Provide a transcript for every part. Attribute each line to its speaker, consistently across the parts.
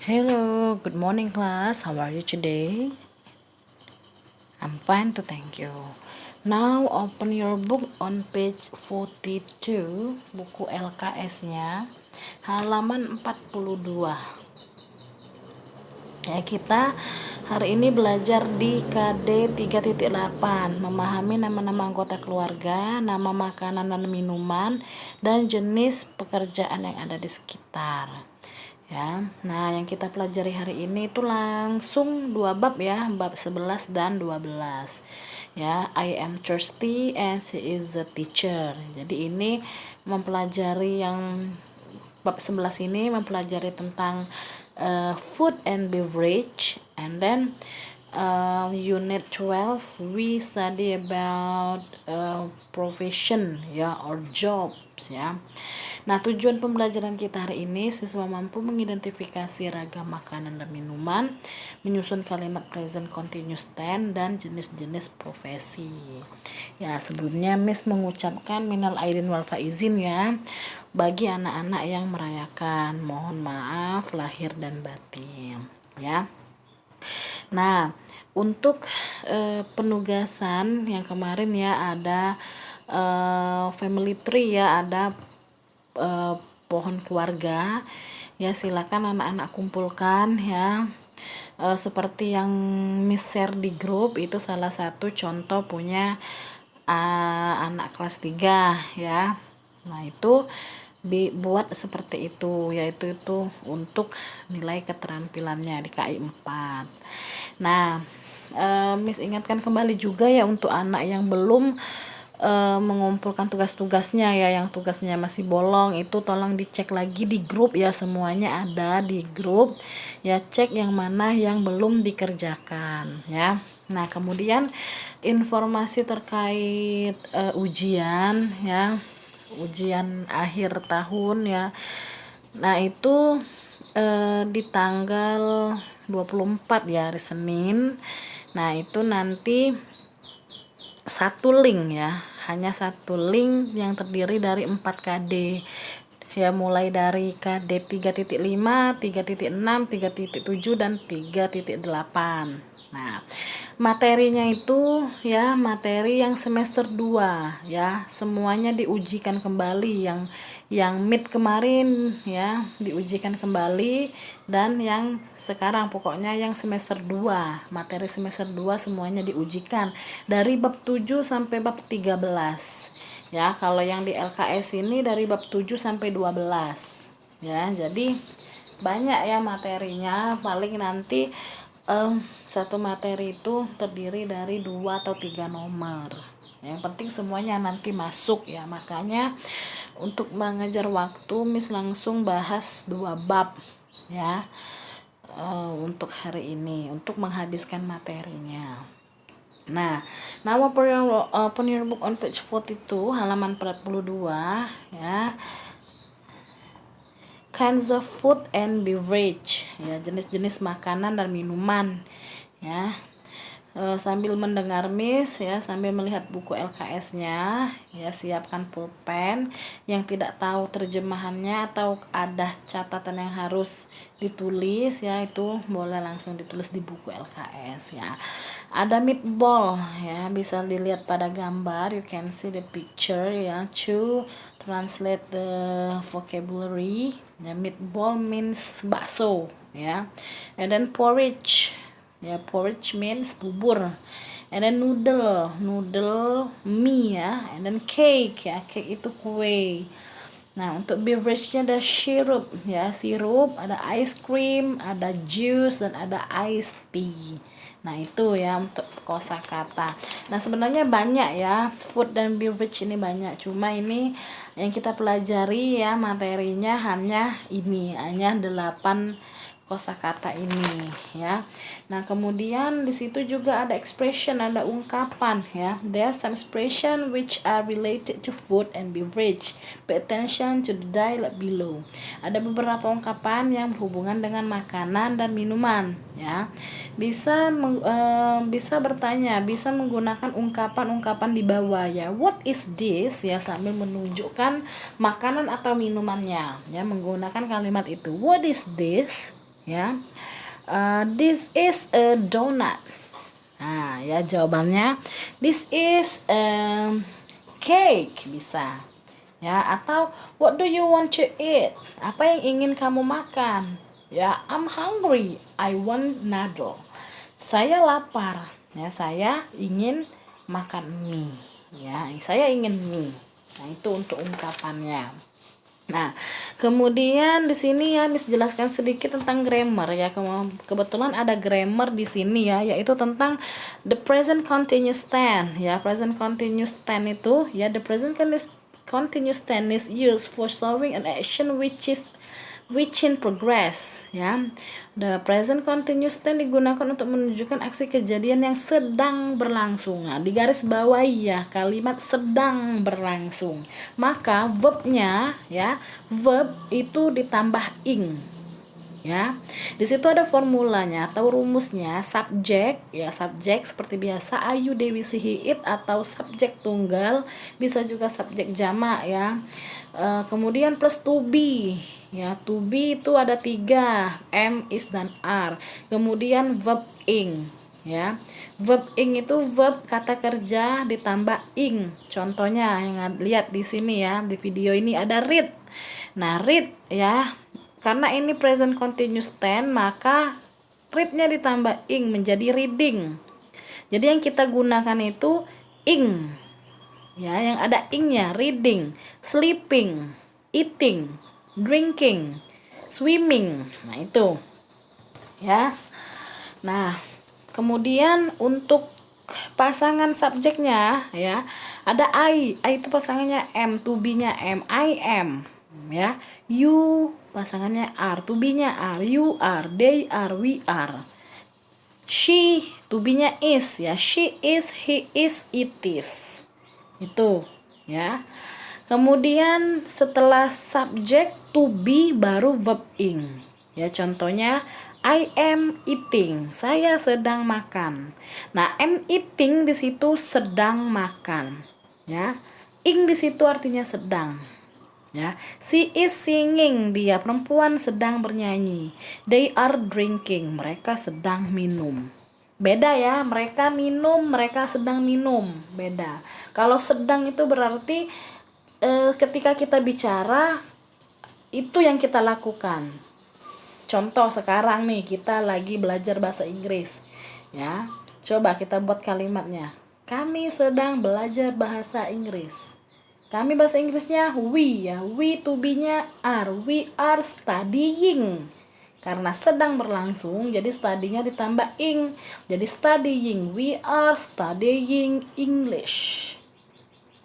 Speaker 1: Hello, good morning class. How are you today? I'm fine too, thank you. Now open your book on page 42, buku LKS-nya, halaman 42. Ya, kita hari ini belajar di KD 3.8, memahami nama-nama anggota keluarga, nama makanan dan minuman, dan jenis pekerjaan yang ada di sekitar. Ya, nah yang kita pelajari hari ini itu langsung dua bab ya, bab 11 dan 12. Ya, I am thirsty and she is a teacher. Jadi ini mempelajari yang bab 11 ini mempelajari tentang food and beverage, and then unit 12 we study about profession ya, or jobs ya. Nah, tujuan pembelajaran kita hari ini siswa mampu mengidentifikasi ragam makanan dan minuman, menyusun kalimat present continuous tense dan jenis-jenis profesi. Ya, sebelumnya Miss mengucapkan minal aidin wal faizin ya bagi anak-anak yang merayakan. Mohon maaf lahir dan batin ya. Nah, untuk penugasan yang kemarin ya ada family tree ya, ada pohon keluarga ya. Silakan anak-anak kumpulkan ya, seperti yang Miss share di grup itu salah satu contoh punya anak kelas 3 ya. Nah, itu buat seperti itu, yaitu itu untuk nilai keterampilannya di KI 4. Nah, Miss ingatkan kembali juga ya untuk anak yang belum mengumpulkan tugas-tugasnya ya, yang tugasnya masih bolong itu tolong dicek lagi di grup ya, semuanya ada di grup ya, cek yang mana yang belum dikerjakan ya. Nah, kemudian informasi terkait ujian ya, ujian akhir tahun ya. Nah, itu di tanggal 24 ya, hari Senin. Nah, itu nanti satu link ya, hanya satu link yang terdiri dari 4 KD ya, mulai dari KD 3.5, 3.6, 3.7 dan 3.8. Nah, materinya itu ya materi yang semester 2 ya, semuanya diujikan kembali, yang mid kemarin ya diujikan kembali, dan yang sekarang pokoknya yang semester 2, materi semester 2 semuanya diujikan dari bab 7 sampai bab 13 ya. Kalau yang di LKS ini dari bab 7 sampai 12 ya. Jadi banyak ya materinya, paling nanti satu materi itu terdiri dari 2 atau 3 nomor. Yang penting semuanya nanti masuk ya. Makanya untuk mengejar waktu Miss langsung bahas 2 bab ya, untuk hari ini untuk menghabiskan materinya. Nah, now open your book on page 42 halaman 42 ya. Kinds of food and beverage ya, jenis-jenis makanan dan minuman ya. Sambil mendengar Miss ya, sambil melihat buku LKS-nya ya, siapkan pulpen. Yang tidak tahu terjemahannya atau ada catatan yang harus ditulis ya, itu boleh langsung ditulis di buku LKS ya. Ada meatball ya, bisa dilihat pada gambar, you can see the picture ya. To translate the vocabulary ya, meatball means bakso ya. And then porridge ya, porridge means bubur. And then noodle mie ya. And then cake ya, cake itu kue. Nah, untuk beverage-nya ada sirup ya, sirup, ada ice cream, ada juice, dan ada iced tea. Nah, itu ya untuk kosakata. Nah, sebenarnya banyak ya, food dan beverage ini banyak. Cuma ini yang kita pelajari ya, materinya hanya ini, hanya 8 kosakata ini ya. Nah, kemudian di situ juga ada expression, ada ungkapan ya. There are some expression which are related to food and beverage. Pay attention to the dialogue below. Ada beberapa ungkapan yang berhubungan dengan makanan dan minuman ya. Bisa bertanya, bisa menggunakan ungkapan-ungkapan di bawah ya. What is this ya, sambil menunjukkan makanan atau minumannya ya, menggunakan kalimat itu. What is this ya. This is a donut. Nah, ya jawabannya this is a cake bisa. Ya, atau what do you want to eat? Apa yang ingin kamu makan? Ya, I'm hungry. I want noodle. Saya lapar. Ya, saya ingin makan mie. Ya, saya ingin mie. Nah, itu untuk ungkapannya. Nah, kemudian di sini ya Miss jelaskan sedikit tentang grammar ya. Kebetulan ada grammar di sini ya, yaitu tentang the present continuous tense ya. Present continuous tense itu ya, the present continuous tense is used for showing an action which in progress ya. The present continuous tense digunakan untuk menunjukkan aksi kejadian yang sedang berlangsung. Nah, di garis bawah ya kalimat sedang berlangsung. Maka verbnya ya, verb itu ditambah ing. Ya. Di situ ada formulanya atau rumusnya. Subjek ya, subjek seperti biasa Ayu, Dewi, Si, He, It, atau subjek tunggal, bisa juga subjek jamak ya. Kemudian plus to be ya, to be itu ada 3, am, is, dan are. Kemudian verb ing ya, verb ing itu verb kata kerja ditambah ing. Contohnya yang lihat di sini ya, di video ini ada read. Nah, read ya, karena ini present continuous tense maka read-nya ditambah ing menjadi reading. Jadi yang kita gunakan itu ing ya, yang ada ing-nya. Reading, sleeping, eating, drinking, swimming. Nah, itu ya. Nah, kemudian untuk pasangan subjeknya ya, ada I itu pasangannya am, to be-nya am, I am ya. You pasangannya are, to be-nya are, you are, they are, we are. She to be-nya is ya, she is, he is, it is. Itu ya. Kemudian setelah subjek to be baru verb ing. Ya, contohnya I am eating. Saya sedang makan. Nah, am eating di situ sedang makan. Ya. Ing di situ artinya sedang. Ya. She is singing. Dia perempuan sedang bernyanyi. They are drinking. Mereka sedang minum. Beda ya, mereka minum, mereka sedang minum. Beda. Kalau sedang itu berarti ketika kita bicara itu yang kita lakukan. Contoh sekarang nih kita lagi belajar bahasa Inggris ya. Coba kita buat kalimatnya. Kami sedang belajar bahasa Inggris. Kami bahasa Inggrisnya we ya. We to be-nya are. We are studying. Karena sedang berlangsung jadi study-nya ditambah ing. Jadi studying. We are studying English.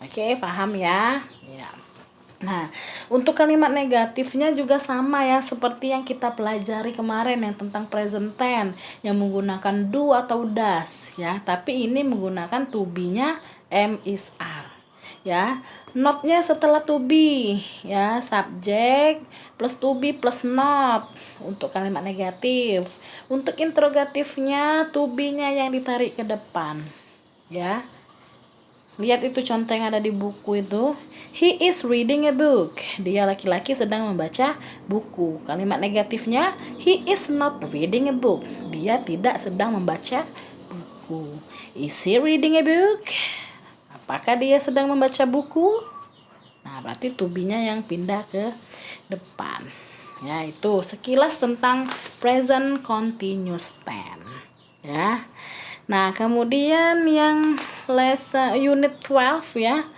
Speaker 1: Oke, paham ya? Ya. Nah, untuk kalimat negatifnya juga sama ya, seperti yang kita pelajari kemarin yang tentang present tense yang menggunakan do atau does ya, tapi ini menggunakan to be-nya am, is, are. Ya, not-nya setelah to be ya, subjek plus to be plus not untuk kalimat negatif. Untuk interrogatifnya to be-nya yang ditarik ke depan. Ya. Lihat itu contoh yang ada di buku itu. He is reading a book. Dia laki-laki sedang membaca buku. Kalimat negatifnya, he is not reading a book. Dia tidak sedang membaca buku. Is he reading a book? Apakah dia sedang membaca buku? Nah, berarti to be-nya yang pindah ke depan. Ya, itu sekilas tentang present continuous tense. Ya. Nah, kemudian yang unit 12 ya,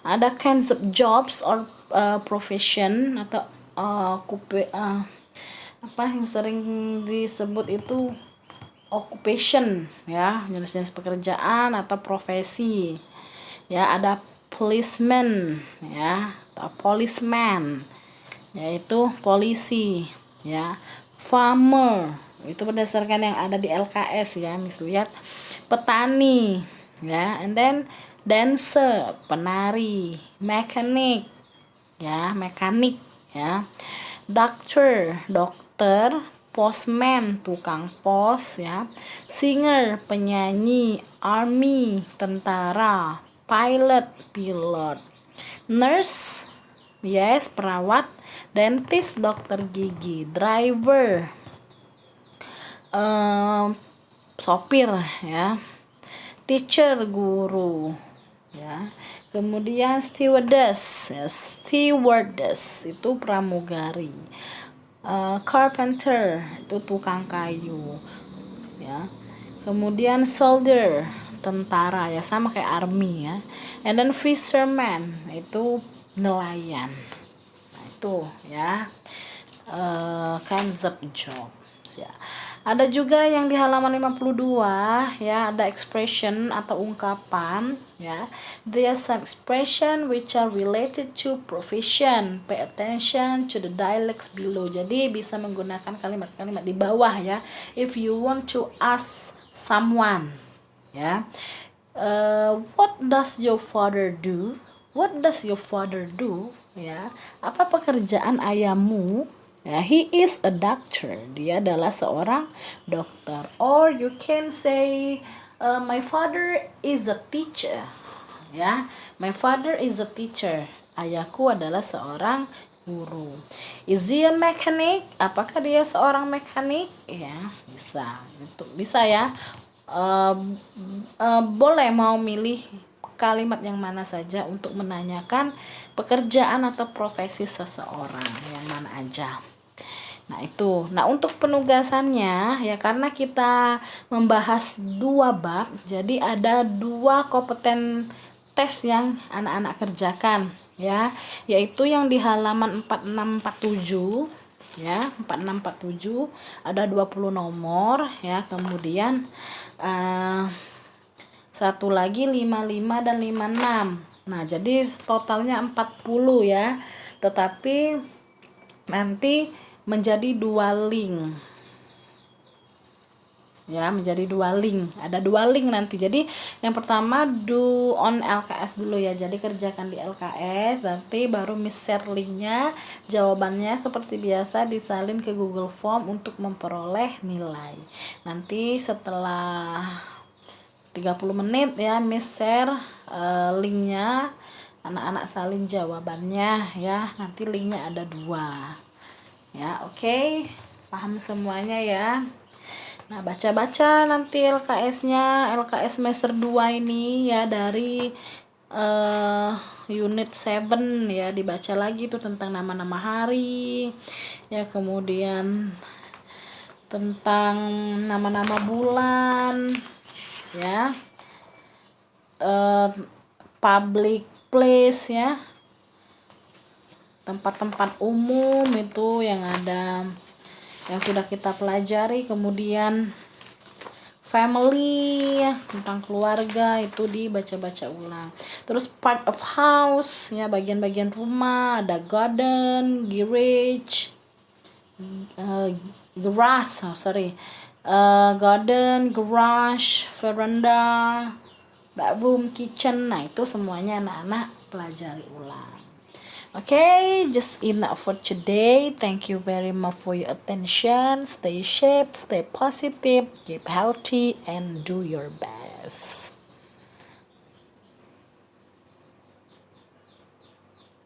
Speaker 1: ada kinds of jobs or profession atau apa yang sering disebut itu occupation ya, jenis-jenis pekerjaan atau profesi. Ya, ada policeman ya, atau policeman yaitu polisi ya, farmer itu berdasarkan yang ada di LKS ya, misalnya lihat petani ya, and then dancer penari, mechanic ya, mekanik ya, doctor dokter, postman tukang pos ya, singer penyanyi, army tentara, pilot pilot, nurse yes perawat, dentist dokter gigi, driver eh, sopir ya, teacher guru ya, kemudian stewardess ya, stewardess itu pramugari, carpenter itu tukang kayu ya, kemudian soldier tentara ya, sama kayak army ya, and then fisherman itu nelayan. Nah itu ya, kinds of jobs ya. Ada juga yang di halaman 52 ya, ada expression atau ungkapan ya. There are some expression which are related to profession. Pay attention to the dialects below. Jadi bisa menggunakan kalimat-kalimat di bawah ya. If you want to ask someone ya, what does your father do? What does your father do? Ya, apa pekerjaan ayahmu? Ya, he is a doctor. Dia adalah seorang dokter. Or you can say, my father is a teacher. Ya, my father is a teacher. Ayahku adalah seorang guru. Is he a mechanic? Apakah dia seorang mekanik? Ya, bisa. Itu bisa ya. Boleh mau milih kalimat yang mana saja untuk menanyakan pekerjaan atau profesi seseorang, yang mana aja. Nah itu, nah untuk penugasannya ya, karena kita membahas 2 bab, jadi ada 2 kompeten tes yang anak-anak kerjakan ya, yaitu yang di halaman 4647 ya, 4647 ada 20 nomor ya, kemudian satu lagi 55 dan 56. Nah jadi totalnya 40 ya, tetapi nanti menjadi 2 link ya, menjadi 2 link, ada 2 link nanti. Jadi yang pertama do on LKS dulu ya, jadi kerjakan di LKS, nanti baru Miss share linknya, jawabannya seperti biasa disalin ke Google Form untuk memperoleh nilai. Nanti setelah 30 menit ya Miss share linknya, anak-anak salin jawabannya ya, nanti linknya ada 2 ya. Oke, paham semuanya ya. Nah baca-baca nanti LKS-nya, LKS semester 2 ini ya, dari unit 7 ya, dibaca lagi tuh tentang nama-nama hari ya, kemudian tentang nama-nama bulan ya, public place ya, tempat-tempat umum itu yang ada, yang sudah kita pelajari. Kemudian family ya, tentang keluarga itu dibaca-baca ulang. Terus part of house ya, bagian-bagian rumah, ada garden, garage, garden, garage, veranda, bedroom, kitchen. Nah itu semuanya anak-anak pelajari ulang. Okay, just enough for today. Thank you very much for your attention. Stay safe, stay positive, keep healthy, and do your best.